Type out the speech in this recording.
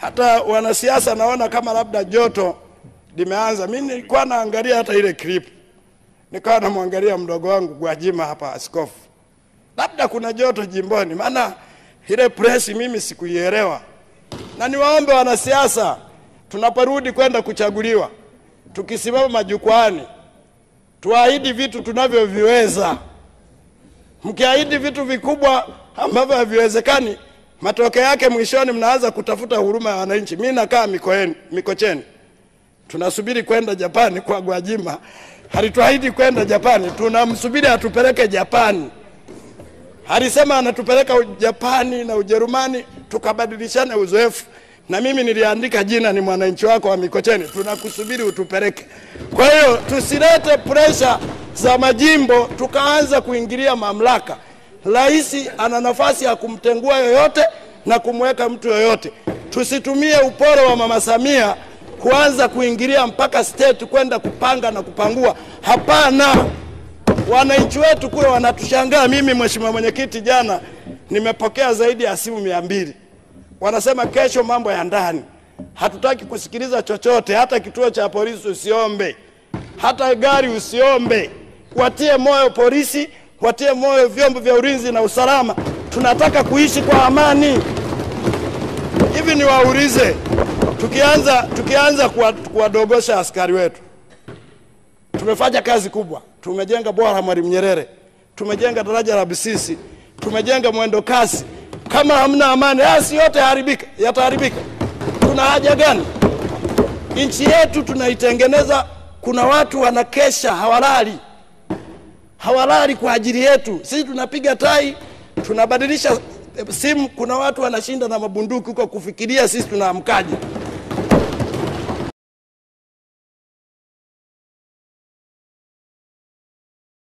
Hata wanasiasa naona kama labda joto limeanza. Mimi nilikuwa naangalia hata ile clip. Nikawa namwangalia mdogo wangu Gwajima hapa askofu. Labda kuna joto jimboni, maana ile press mimi sikuielewa. Na niwaombe wanasiasa, tunaporudi kwenda kuchaguliwa, tukisimama majukwani, tuahidi vitu tunavyoviweza. Mkiahidi vitu vikubwa ambavyo haviwezekani, matokeo yake mwishoni mnaanza kutafuta huruma ya wananchi. Mimi nakaa Mikocheni. Tunasubiri kwenda Japani kwa Gwajima. Halituahidi kwenda Japani, tunamsubiri atupeleke Japani. Alisema anatupeleka Japani na Ujerumani tukabadilishane uzoefu. Na mimi niliandika jina ni mwananchi wako wa Mikocheni, tunakusubiri utupeleke. Kwa hiyo tusilete pressure za majimbo tukaanza kuingilia mamlaka. Rais ana nafasi ya kumtengua yoyote na kumweka mtu yoyote. Tusitumie uporo wa Mama Samia kuanza kuingilia mpaka state kwenda kupanga na kupangua. Hapana. Wananchi wetu kule wanatushangaa. Mimi mheshimiwa mwenyekiti, jana nimepokea zaidi ya simu 200. Wanasema kesho mambo ya ndani. Hatutaki kusikiliza chochote, hata kituo cha polisi usiombe. Hata gari usiombe. Watie moyo polisi, watie moyo vyombo vya ulinzi na usalama. Tunataka kuishi kwa amani. Hivi niwaulize, tukianza kuwadogosha askari wetu. Tumefanya kazi kubwa. Tumejenga bwawa la Mwalimu Nyerere. Tumejenga daraja la Bisisi. Tumejenga mwendo kasi. Kama hamna amani, asi yote yataharibika. Kuna haja gani? Nchi yetu tunaitengeneza, kuna watu wanakesha hawalali kwa ajili yetu. Sisi tunapiga tai, tunabadilisha simu, kuna watu wanashinda na mabunduki huko kufikiria sisi tunaamkaje.